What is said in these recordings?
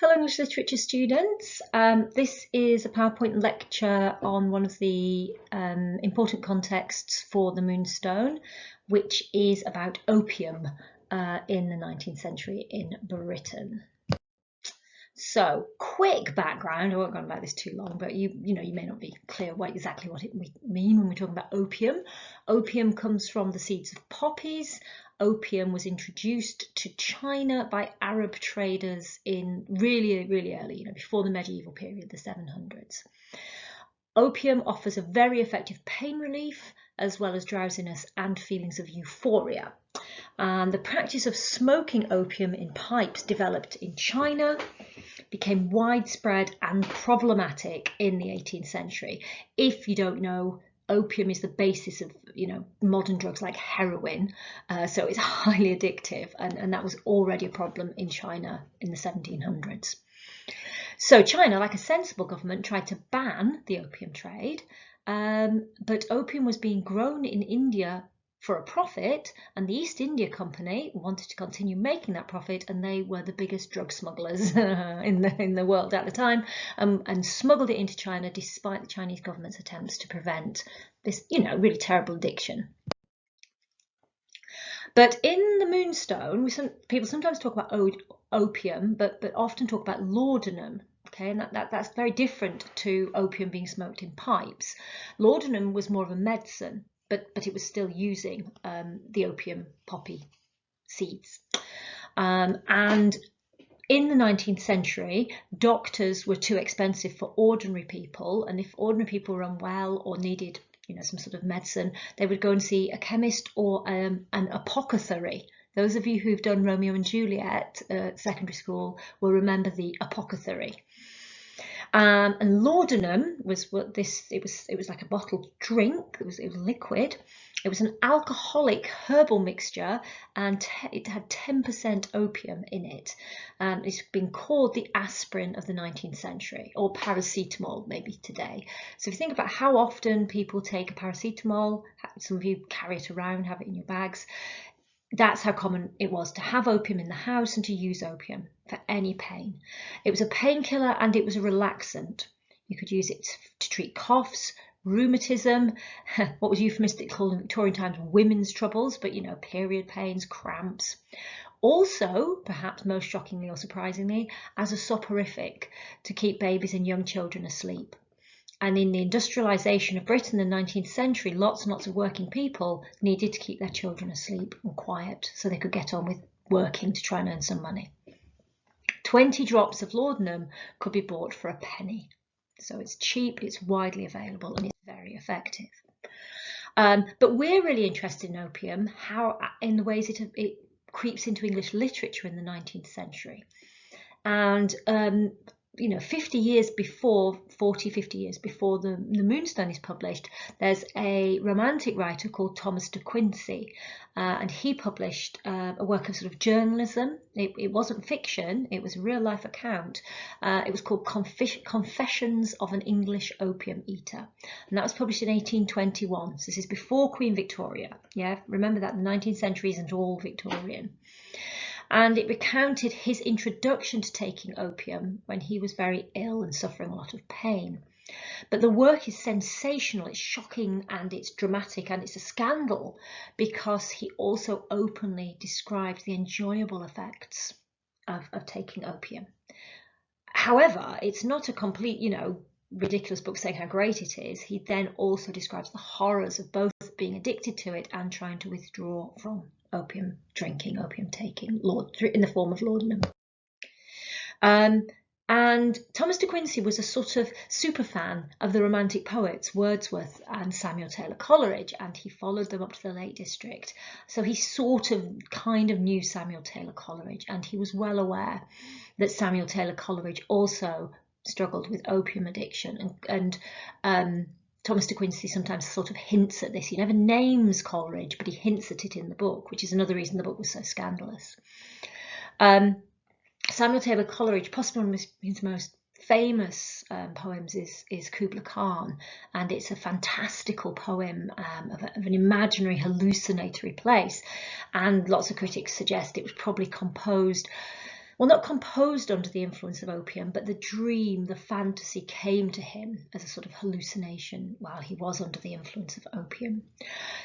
Hello English Literature students. This is a PowerPoint lecture on one of the important contexts for the Moonstone, which is about opium in the 19th century in Britain. So, quick background. I won't go on about this too long, but you may not be clear exactly what we mean when we're talking about opium. Opium comes from the seeds of poppies. Opium was introduced to China by Arab traders in really early, before the medieval period, the 700s. Opium offers a very effective pain relief, as well as drowsiness and feelings of euphoria. The practice of smoking opium in pipes developed in China, became widespread and problematic in the 18th century. If you don't know, opium is the basis of modern drugs like heroin, so it's highly addictive, and that was already a problem in China in the 1700s. So China, like a sensible government, tried to ban the opium trade, but opium was being grown in India for a profit, and the East India Company wanted to continue making that profit, and they were the biggest drug smugglers in the world at the time, and smuggled it into China despite the Chinese government's attempts to prevent this really terrible addiction. But in the Moonstone, people sometimes talk about opium, but often talk about laudanum. Okay, and that's very different to opium being smoked in pipes. Laudanum was more of a medicine, but it was still using the opium poppy seeds. And in the 19th century, doctors were too expensive for ordinary people, and if ordinary people were unwell or needed some sort of medicine, they would go and see a chemist or an apothecary. Those of you who've done Romeo and Juliet at secondary school will remember the apothecary. And laudanum was what this. It was like a bottled drink. It was liquid. It was an alcoholic herbal mixture, and it had 10% opium in it. It's been called the aspirin of the 19th century, or paracetamol maybe today. So if you think about how often people take a paracetamol, some of you carry it around, have it in your bags. That's how common it was to have opium in the house and to use opium for any pain. It was a painkiller and it was a relaxant. You could use it to treat coughs, rheumatism, what was euphemistically called in Victorian times women's troubles, but period pains, cramps. Also, perhaps most shockingly or surprisingly, as a soporific to keep babies and young children asleep. And in the industrialisation of Britain in the 19th century, lots and lots of working people needed to keep their children asleep and quiet so they could get on with working to try and earn some money. 20 drops of laudanum could be bought for a penny. So it's cheap, it's widely available, and it's very effective. But we're really interested in opium, in the ways it creeps into English literature in the 19th century. And 50 years before the Moonstone is published, there's a romantic writer called Thomas de Quincey, and he published a work of sort of journalism. It wasn't fiction, it was a real life account. It was called Confessions of an English Opium Eater, and that was published in 1821. So this is before Queen Victoria. Yeah, remember that the 19th century isn't all Victorian. And it recounted his introduction to taking opium when he was very ill and suffering a lot of pain. But the work is sensational, it's shocking, and it's dramatic, and it's a scandal because he also openly described the enjoyable effects of taking opium. However, it's not a complete, ridiculous book saying how great it is. He then also describes the horrors of both being addicted to it and trying to withdraw from opium drinking, opium taking, in the form of laudanum. And Thomas de Quincey was a sort of super fan of the Romantic poets Wordsworth and Samuel Taylor Coleridge, and he followed them up to the Lake District. So he kind of knew Samuel Taylor Coleridge, and he was well aware that Samuel Taylor Coleridge also struggled with opium addiction, and Thomas de Quincey sometimes sort of hints at this. He never names Coleridge, but he hints at it in the book, which is another reason the book was so scandalous. Samuel Taylor Coleridge, possibly one of his most famous poems is Kubla Khan, and it's a fantastical poem of an imaginary hallucinatory place, and lots of critics suggest it was probably composed well, not composed under the influence of opium, but the dream, the fantasy came to him as a sort of hallucination while he was under the influence of opium.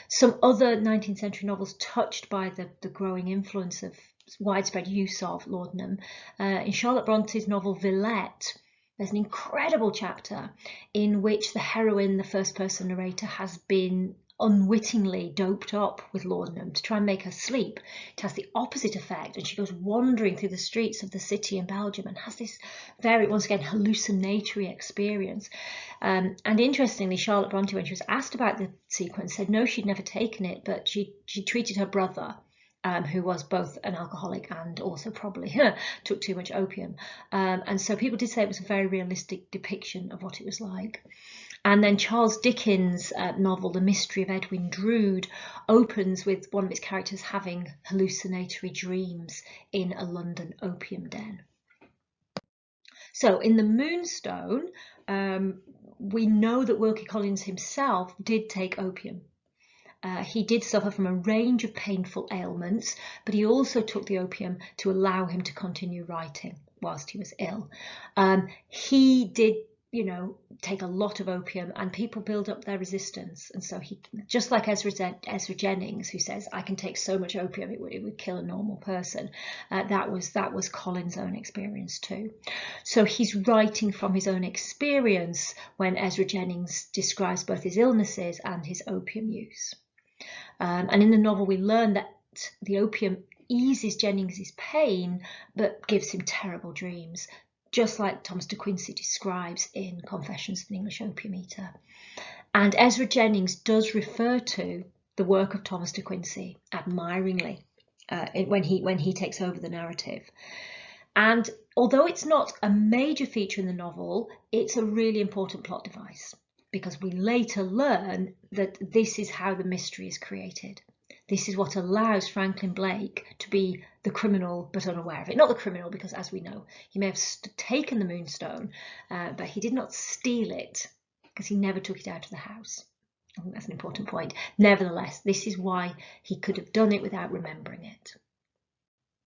Some other 19th century novels touched by the growing influence of widespread use of laudanum. In Charlotte Bronte's novel Villette, there's an incredible chapter in which the heroine, the first person narrator, has been unwittingly doped up with laudanum to try and make her sleep. It has the opposite effect, and she goes wandering through the streets of the city in Belgium and has this very, once again, hallucinatory experience. And interestingly, Charlotte Bronte, when she was asked about the sequence, said no, she'd never taken it, but she treated her brother, who was both an alcoholic and also probably took too much opium. And so people did say it was a very realistic depiction of what it was like. And then Charles Dickens' novel, The Mystery of Edwin Drood, opens with one of its characters having hallucinatory dreams in a London opium den. So in the Moonstone, we know that Wilkie Collins himself did take opium. He did suffer from a range of painful ailments, but he also took the opium to allow him to continue writing whilst he was ill. He did, take a lot of opium, and people build up their resistance. And so he, just like Ezra Jennings, who says, I can take so much opium it would kill a normal person. That was Collins' own experience too. So he's writing from his own experience when Ezra Jennings describes both his illnesses and his opium use. And in the novel, we learn that the opium eases Jennings' pain, but gives him terrible dreams, just like Thomas de Quincey describes in Confessions of an English Opium Eater. And Ezra Jennings does refer to the work of Thomas de Quincey admiringly when he takes over the narrative. And although it's not a major feature in the novel, it's a really important plot device, because we later learn that this is how the mystery is created. This is what allows Franklin Blake to be the criminal but unaware of it. Not the criminal, because as we know, he may have taken the Moonstone, but he did not steal it because he never took it out of the house. I think that's an important point. Nevertheless, this is why he could have done it without remembering it.